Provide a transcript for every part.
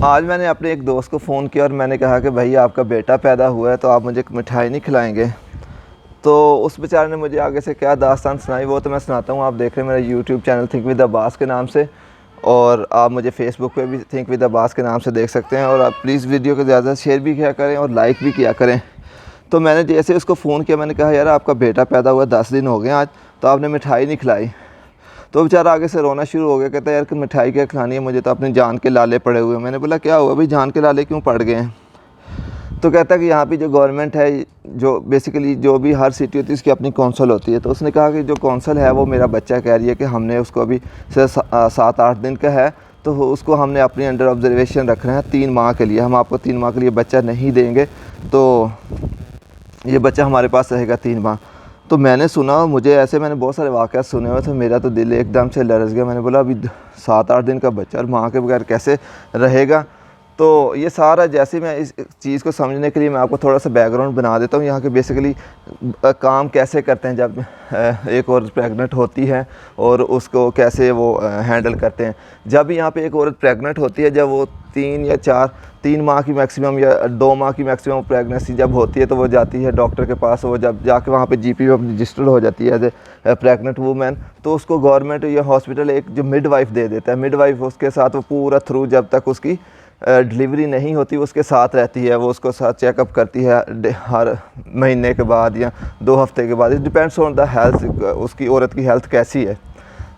آج میں نے اپنے ایک دوست کو فون کیا اور میں نے کہا کہ بھائی آپ کا بیٹا پیدا ہوا ہے تو آپ مجھے مٹھائی نہیں کھلائیں گے؟ تو اس بیچارے نے مجھے آگے سے کیا داستان سنائی وہ تو میں سناتا ہوں. آپ دیکھ رہے ہیں میرا یوٹیوب چینل تھنک ود عباس کے نام سے, اور آپ مجھے فیس بک پہ بھی تھنک ود عباس کے نام سے دیکھ سکتے ہیں. اور آپ پلیز ویڈیو کو زیادہ شیئر بھی کیا کریں اور لائک بھی کیا کریں. تو میں نے جیسے اس کو فون کیا میں نے کہا یار آپ کا بیٹا پیدا ہوا 10 دن ہو گئے آج, تو آپ نے مٹھائی نہیں کھلائی. تو بیچارہ آگے سے رونا شروع ہو گیا, کہتا ہے یار کہ مٹھائی کیا کھلانی ہے, مجھے تو اپنی جان کے لالے پڑے ہوئے ہیں. میں نے بولا کیا ہوا بھائی, جان کے لالے کیوں پڑ گئے ہیں؟ تو کہتا ہے کہ یہاں پہ جو گورنمنٹ ہے, جو بیسیکلی جو بھی ہر سٹی ہوتی ہے اس کی اپنی کونسل ہوتی ہے. تو اس نے کہا کہ جو کونسل ہے وہ میرا بچہ کہہ رہی ہے کہ ہم نے اس کو ابھی 7-8 دن کا ہے, تو اس کو ہم نے اپنی انڈر آبزرویشن رکھنا ہے 3 ماہ کے لیے. ہم آپ کو 3 ماہ کے لیے بچہ نہیں دیں گے, تو یہ بچہ ہمارے پاس رہے گا 3 ماہ. تو میں نے سنا, مجھے ایسے میں نے بہت سارے واقعات سنے ہوئے تھے, میرا تو دل ایک دم سے لرز گیا. میں نے بولا ابھی 7-8 دن کا بچہ اور ماں کے بغیر کیسے رہے گا؟ تو یہ سارا جیسے میں اس چیز کو سمجھنے کے لیے میں آپ کو تھوڑا سا بیک گراؤنڈ بنا دیتا ہوں یہاں کے بیسیکلی کام کیسے کرتے ہیں جب ایک عورت پریگننٹ ہوتی ہے اور اس کو کیسے وہ ہینڈل کرتے ہیں. جب یہاں پہ ایک عورت پریگننٹ ہوتی ہے, جب وہ 3 ماہ کی میکسیمم یا 2 ماہ کی میکسیمم پریگننسی جب ہوتی ہے, تو وہ جاتی ہے ڈاکٹر کے پاس. وہ جب جا کے وہاں پہ جی پی میں رجسٹرڈ ہو جاتی ہے ایز اے پریگننٹ وومین, تو اس کو گورنمنٹ یا ہاسپٹل ایک جو مڈ وائف دے دیتا ہے. مڈ وائف اس کے ساتھ وہ پورا تھرو جب تک اس کی ڈلیوری نہیں ہوتی اس کے ساتھ رہتی ہے. وہ اس کو ساتھ چیک اپ کرتی ہے ہر مہینے کے بعد یا 2 ہفتے کے بعد. It depends on the health, اس کی عورت کی ہیلتھ کیسی ہے.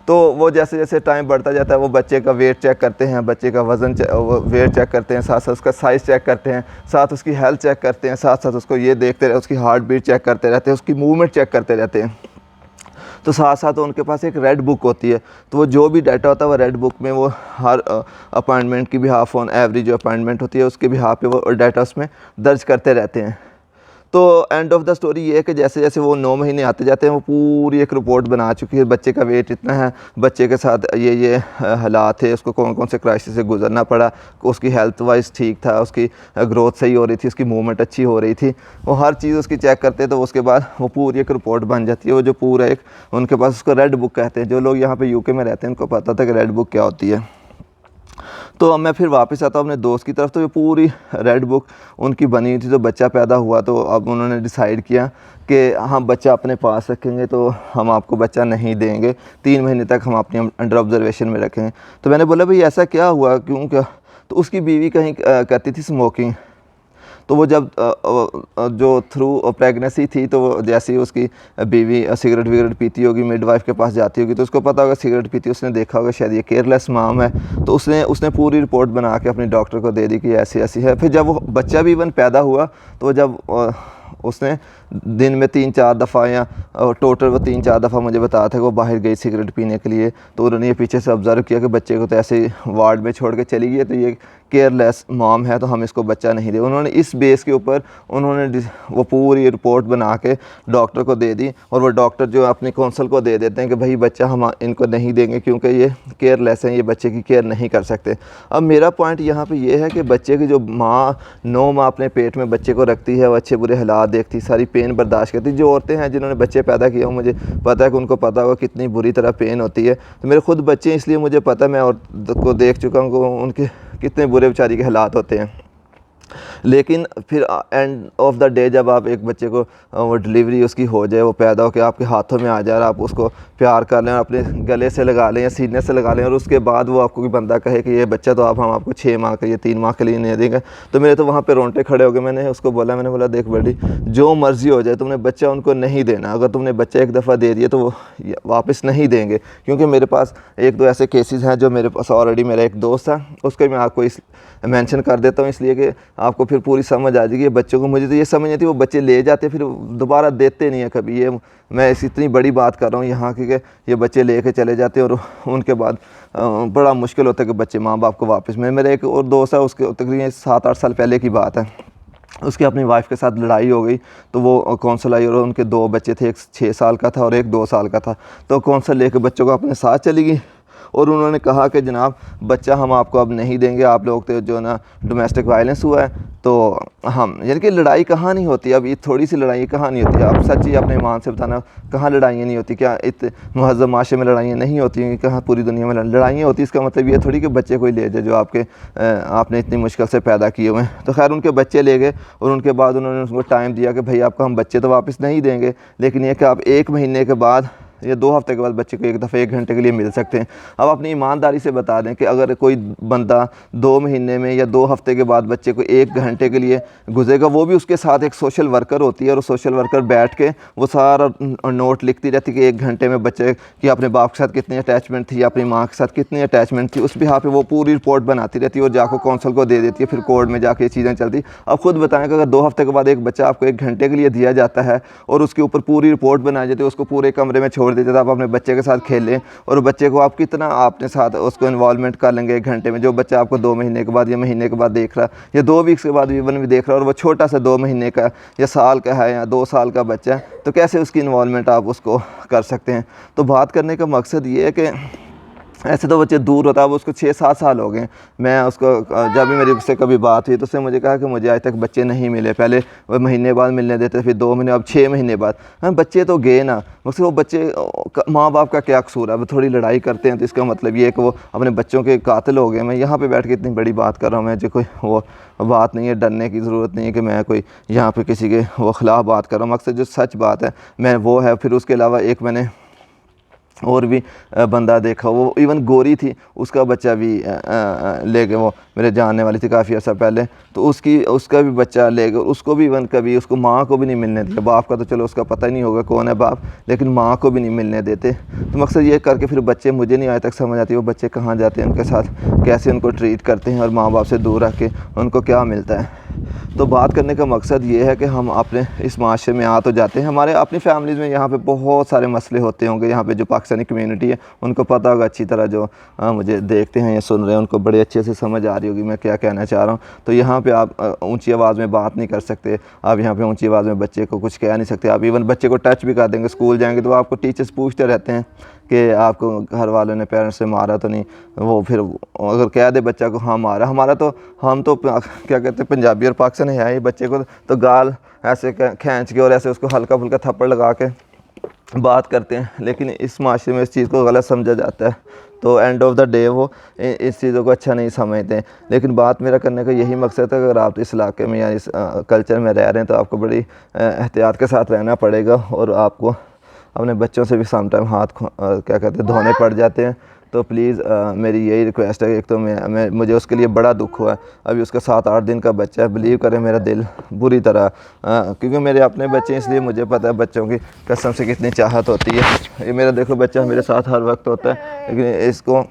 تو وہ جیسے جیسے ٹائم بڑھتا جاتا ہے وہ بچے کا ویٹ چیک کرتے ہیں, بچے کا وزن ویٹ چیک کرتے ہیں, ساتھ ساتھ اس کا سائز چیک کرتے ہیں, ساتھ اس کی ہیلتھ چیک کرتے ہیں, ساتھ ساتھ اس کو یہ دیکھتے رہتے, اس کی ہارٹ بیٹ چیک کرتے رہتے ہیں, اس کی موومنٹ چیک کرتے رہتے ہیں. تو ساتھ ساتھ ان کے پاس ایک ریڈ بک ہوتی ہے, تو وہ جو بھی ڈیٹا ہوتا ہے وہ ریڈ بک میں وہ ہر اپائنٹمنٹ کی بہاف آن ایوریج جو اپائنٹمنٹ ہوتی ہے اس کے بہاف پہ وہ ڈیٹا اس میں درج کرتے رہتے ہیں. تو اینڈ آف دا سٹوری یہ ہے کہ جیسے جیسے وہ 9 مہینے آتے جاتے ہیں وہ پوری ایک رپورٹ بنا چکی ہے, بچے کا ویٹ اتنا ہے, بچے کے ساتھ یہ حالات تھے, اس کو کون کون سے کرائسس سے گزرنا پڑا, اس کی ہیلتھ وائز ٹھیک تھا, اس کی گروتھ صحیح ہو رہی تھی, اس کی موومنٹ اچھی ہو رہی تھی, وہ ہر چیز اس کی چیک کرتے ہیں. تو اس کے بعد وہ پوری ایک رپورٹ بن جاتی ہے. وہ جو پورا ایک ان کے پاس اس کو ریڈ بک کہتے ہیں. جو لوگ یہاں پہ یو کے میں رہتے ہیں ان کو پتہ تھا کہ ریڈ بک کیا ہوتی ہے. تو اب میں پھر واپس آتا ہوں اپنے دوست کی طرف. تو یہ پوری ریڈ بک ان کی بنی ہوئی تھی. تو بچہ پیدا ہوا تو اب انہوں نے ڈیسائیڈ کیا کہ ہم بچہ اپنے پاس رکھیں گے, تو ہم آپ کو بچہ نہیں دیں گے, 3 مہینے تک ہم اپنی انڈر آبزرویشن میں رکھیں گے. تو میں نے بولا بھئی ایسا کیا ہوا, کیوں کیا؟ تو اس کی بیوی کہیں کرتی تھی اسموکنگ. تو وہ جب جو تھرو پریگننسی تھی, تو وہ جیسے ہی اس کی بیوی سگریٹ وگریٹ پیتی ہوگی, مڈ وائف کے پاس جاتی ہوگی, تو اس کو پتہ ہوگا سگریٹ پیتی, اس نے دیکھا ہوگا شاید یہ کیئرلیس مام ہے. تو اس نے پوری رپورٹ بنا کے اپنی ڈاکٹر کو دے دی کہ ایسی ایسی ہے. پھر جب وہ بچہ بھی ایون پیدا ہوا, تو جب اس نے دن میں 3-4 دفعہ یا ٹوٹل وہ 3-4 دفعہ مجھے بتایا تھا کہ وہ باہر گئی سگریٹ پینے کے لیے. تو انہوں نے یہ پیچھے سے آبزرو کیا کہ بچے کو تو ایسے ہی وارڈ میں چھوڑ کے چلی گئی ہے, تو یہ کیئرلیس مام ہے, تو ہم اس کو بچہ نہیں دیں. انہوں نے اس بیس کے اوپر انہوں نے وہ پوری رپورٹ بنا کے ڈاکٹر کو دے دی, اور وہ ڈاکٹر جو اپنی کونسل کو دے دیتے ہیں کہ بھائی بچہ ہم ان کو نہیں دیں گے کیونکہ یہ کیئرلیس ہیں, یہ بچے کی کیئر نہیں کر سکتے. اب میرا پوائنٹ یہاں پہ یہ ہے کہ بچے کی جو ماں 9 ماہ اپنے پیٹ میں بچے کو رکھتی ہے, وہ اچھے برے حالات دیکھتی, ساری پین برداشت کرتی. جو عورتیں ہیں جنہوں نے بچے پیدا کیے ہوں, مجھے پتہ ہے کہ ان کو پتہ ہوگا کتنی بری طرح پین ہوتی ہے. تو میرے خود بچے ہیں, اس لیے مجھے پتہ, میں عورت کو دیکھ چکا ہوں کہ ان کے کتنے برے بیچاری کے حالات ہوتے ہیں. لیکن پھر اینڈ آف دا ڈے جب آپ ایک بچے کو وہ ڈلیوری اس کی ہو جائے, وہ پیدا ہو کے آپ کے ہاتھوں میں آ جائے, اور آپ اس کو پیار کر لیں اور اپنے گلے سے لگا لیں یا سینے سے لگا لیں, اور اس کے بعد وہ آپ کو کوئی بندہ کہے کہ یہ بچہ تو ہم آپ کو 6 ماہ کا یا 3 ماہ کے لیے نہیں دیں گے, تو میرے تو وہاں پہ رونٹے کھڑے ہو گئے. میں نے اس کو بولا, میں نے بولا دیکھ بیٹی, جو مرضی ہو جائے تم نے بچہ ان کو نہیں دینا. اگر تم نے بچہ ایک دفعہ دے دیا تو وہ واپس نہیں دیں گے. کیونکہ میرے پاس 1-2 ایسے کیسز ہیں جو میرے پاس آلریڈی. میرا ایک دوست ہے, اس کو میں آپ کو مینشن کر دیتا ہوں اس لیے کہ آپ کو پھر پوری سمجھ آ جائے گی. بچوں کو مجھے تو یہ سمجھ نہیں تھی, وہ بچے لے جاتے پھر دوبارہ دیتے نہیں ہیں کبھی. یہ میں اتنی بڑی بات کر رہا ہوں یہاں کی کہ یہ بچے لے کے چلے جاتے ہیں, اور ان کے بعد بڑا مشکل ہوتا ہے کہ بچے ماں باپ کو واپس. میرا ایک اور دوست ہے, اس کے تقریباً 7-8 سال پہلے کی بات ہے, اس کی اپنی وائف کے ساتھ لڑائی ہو گئی. تو وہ کونسل آئی, اور ان کے 2 بچے تھے, ایک 6 سال کا تھا اور ایک 2 سال کا تھا. تو کونسل لے کے بچوں کو اپنے ساتھ چلی گئی, اور انہوں نے کہا کہ جناب بچہ ہم آپ کو اب نہیں دیں گے, آپ لوگ تو جو نا ڈومیسٹک وائلنس ہوا ہے تو ہم, یعنی کہ لڑائی کہاں نہیں ہوتی, اب یہ تھوڑی سی لڑائی کہاں نہیں ہوتی, آپ سچ ہی اپنے ایمان سے بتانا کہاں لڑائیاں نہیں ہوتی, کیا مہذب معاشرے میں لڑائیاں نہیں ہوتی ہیں, کہاں پوری دنیا میں لڑائیاں ہوتی. اس کا مطلب یہ تھوڑی کہ بچے کوئی لے جائے جو آپ نے اتنی مشکل سے پیدا کیے ہوئے ہیں. تو خیر ان کے بچے لے گئے اور ان کے بعد انہوں نے اس کو ٹائم دیا کہ بھائی آپ کو ہم بچے تو واپس نہیں دیں گے, لیکن یہ کہ آپ 1 مہینے کے بعد یا 2 ہفتے کے بعد بچے کو ایک دفعہ 1 گھنٹے کے لیے مل سکتے ہیں. اب اپنی ایمانداری سے بتا دیں کہ اگر کوئی بندہ 2 مہینے میں یا 2 ہفتے کے بعد بچے کو 1 گھنٹے کے لیے گزرے گا, وہ بھی اس کے ساتھ ایک سوشل ورکر ہوتی ہے, اور سوشل ورکر بیٹھ کے وہ سارا نوٹ لکھتی رہتی کہ 1 گھنٹے میں بچے کی اپنے باپ کے ساتھ کتنی اٹیچمنٹ تھی, اپنی ماں کے ساتھ کتنی اٹیچمنٹ تھی, اس بہا پہ وہ پوری رپورٹ بناتی رہتی ہے اور جا کے کونسل کو دے دیتی ہے, پھر کورٹ میں جا کے یہ چیزیں چلتی. اب خود بتائیں کہ اگر 2 ہفتے کے بعد ایک بچہ آپ کو 1 گھنٹے کے لیے دیا جاتا ہے اور اس کے اوپر پوری رپورٹ بنائی جاتی ہے, اس کو پورے کمرے میں چھوڑ دیتے, آپ اپنے بچے کے ساتھ کھیلیں اور بچے کو آپ کتنا آپ نے ساتھ اس کو انوالومنٹ کر لیں گے 1 گھنٹے میں, جو بچہ آپ کو 2 مہینے کے بعد یا مہینے کے بعد دیکھ رہا یا 2 ویکس کے بعد ایون بھی دیکھ رہا, اور وہ چھوٹا سا 2 مہینے کا یا سال کا ہے یا 2 سال کا بچہ ہے, تو کیسے اس کی انوالومنٹ آپ اس کو کر سکتے ہیں. تو بات کرنے کا مقصد یہ ہے کہ ایسے تو بچے دور ہوتا ہے, اب اس کو 6-7 سال ہو گئے. میں اس کو جب بھی میری اس سے کبھی بات ہوئی تو اس نے مجھے کہا کہ مجھے آج تک بچے نہیں ملے, پہلے وہ مہینے بعد ملنے دیتے, پھر 2 مہینے, اب 6 مہینے بعد. بچے تو گئے نا, مجھ سے وہ بچے ماں باپ کا کیا قصور ہے, اب تھوڑی لڑائی کرتے ہیں تو اس کا مطلب یہ ہے کہ وہ اپنے بچوں کے قاتل ہو گئے. میں یہاں پہ بیٹھ کے اتنی بڑی بات کر رہا ہوں, میں جو کوئی وہ بات نہیں ہے, ڈرنے کی ضرورت نہیں ہے کہ میں کوئی یہاں پہ کسی کے وہ خلاف بات کر رہا ہوں. مقصد جو سچ بات ہے میں وہ ہے. پھر اس کے علاوہ ایک میں نے اور بھی بندہ دیکھا, وہ ایون گوری تھی, اس کا بچہ بھی لے کے, وہ میرے جاننے والی تھی کافی عرصہ پہلے, تو اس کا بھی بچہ لے گئے, اس کو بھی ایون کبھی اس کو ماں کو بھی نہیں ملنے دیا. باپ کا تو چلو اس کا پتہ ہی نہیں ہوگا کون ہے باپ, لیکن ماں کو بھی نہیں ملنے دیتے. تو مقصد یہ کر کے پھر بچے, مجھے نہیں آج تک سمجھ آتی وہ بچے کہاں جاتے ہیں, ان کے ساتھ کیسے ان کو ٹریٹ کرتے ہیں, اور ماں باپ سے دور رکھ کے ان کو کیا ملتا ہے. تو بات کرنے کا مقصد یہ ہے کہ ہم اپنے اس معاشرے میں تو جاتے ہیں, ہمارے اپنی فیملیز میں یہاں پہ بہت سارے مسئلے ہوتے ہوں گے. یہاں پہ جو پاکستانی کمیونٹی ہے ان کو پتہ ہوگا اچھی طرح, جو مجھے دیکھتے ہیں یا سن رہے ہیں ان کو بڑے اچھے سے سمجھ آ رہی ہوگی میں کیا کہنا چاہ رہا ہوں. تو یہاں پہ آپ اونچی آواز میں بات نہیں کر سکتے, آپ یہاں پہ اونچی آواز میں بچے کو کچھ کہہ نہیں سکتے. آپ ایون بچے کو ٹچ بھی کر دیں گے, اسکول جائیں گے تو آپ کو ٹیچرز پوچھتے رہتے ہیں کہ آپ کو گھر والوں نے پیرنٹس سے مارا تو نہیں. وہ پھر اگر کہہ دے بچہ کو ہاں مارا, ہمارا تو ہم تو کیا کہتے ہیں پنجابی اور پاکستانی ہے ہی, بچے کو تو گال ایسے کھینچ کے اور ایسے اس کو ہلکا پھلکا تھپڑ لگا کے بات کرتے ہیں, لیکن اس معاشرے میں اس چیز کو غلط سمجھا جاتا ہے. تو اینڈ آف دا ڈے وہ اس چیزوں کو اچھا نہیں سمجھتے ہیں. لیکن بات میرا کرنے کا یہی مقصد ہے کہ اگر آپ اس علاقے میں یا اس کلچر میں رہ رہے ہیں تو آپ کو بڑی احتیاط کے ساتھ رہنا پڑے گا, اور آپ کو اپنے بچوں سے بھی سم ٹائم ہاتھ کیا کہتے ہیں دھونے پڑ جاتے ہیں. تو پلیز میری یہی ریکویسٹ ہے. ایک تو مجھے اس کے لیے بڑا دکھ ہوا ہے, ابھی اس کا 7-8 دن کا بچہ ہے. بلیو کریں میرا دل بری طرح, کیونکہ میرے اپنے بچے ہیں اس لیے مجھے پتہ ہے بچوں کی قسم سے کتنی چاہت ہوتی ہے. یہ میرا دیکھو بچہ میرے ساتھ ہر وقت ہوتا ہے, لیکن اس کو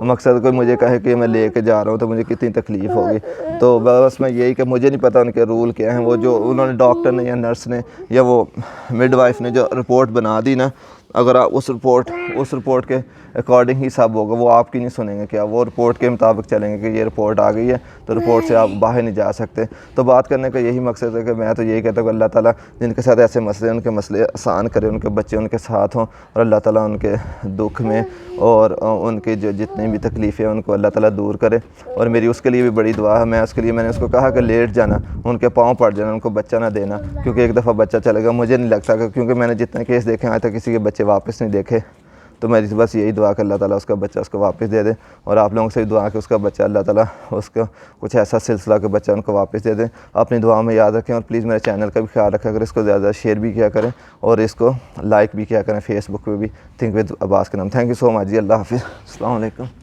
مقصد کوئی مجھے کہے کہ میں لے کے جا رہا ہوں تو مجھے کتنی تکلیف ہوگی. تو بس میں یہی کہ مجھے نہیں پتہ ان کے رول کیا ہیں, وہ جو انہوں نے ڈاکٹر نے یا نرس نے یا وہ مڈ وائف نے جو رپورٹ بنا دی نا, اگر آپ اس رپورٹ کے اکارڈنگ ہی سب ہوگا, وہ آپ کی نہیں سنیں گے. کیا وہ رپورٹ کے مطابق چلیں گے کہ یہ رپورٹ آ گئی ہے تو رپورٹ سے آپ باہر نہیں جا سکتے. تو بات کرنے کا یہی مقصد ہے کہ میں تو یہی کہتا ہوں کہ اللہ تعالیٰ جن کے ساتھ ایسے مسئلے ان کے مسئلے آسان کرے, ان کے بچے ان کے ساتھ ہوں, اور اللہ تعالیٰ ان کے دکھ میں اور ان کے جو جتنی بھی تکلیفیں ان کو اللہ تعالیٰ دور کرے. اور میری اس کے لیے بھی بڑی دعا ہے. میں نے اس کو کہا کہ لیٹ جانا, ان کے پاؤں پڑ جانا, ان کو بچہ نہ دینا, کیونکہ ایک دفعہ بچہ چلے گا. مجھے نہیں لگتا کہ, کیونکہ میں نے جتنے کیس دیکھے آج تک کسی کے بچے واپس نہیں دیکھے. تو میری بس یہی دعا کہ اللہ تعالیٰ اس کا بچہ اس کو واپس دے دے, اور آپ لوگوں سے بھی دعا کہ اس کا بچہ اللہ تعالیٰ اس کا کچھ ایسا سلسلہ کہ بچہ ان کو واپس دے دیں. اپنی دعا میں یاد رکھیں, اور پلیز میرے چینل کا بھی خیال رکھیں. اگر اس کو زیادہ شیئر بھی کیا کریں اور اس کو لائک بھی کیا کریں فیس بک پہ بھی, تھنک ود عباس کے نام. تھینک یو سو مچ جی, اللہ حافظ, السلام علیکم.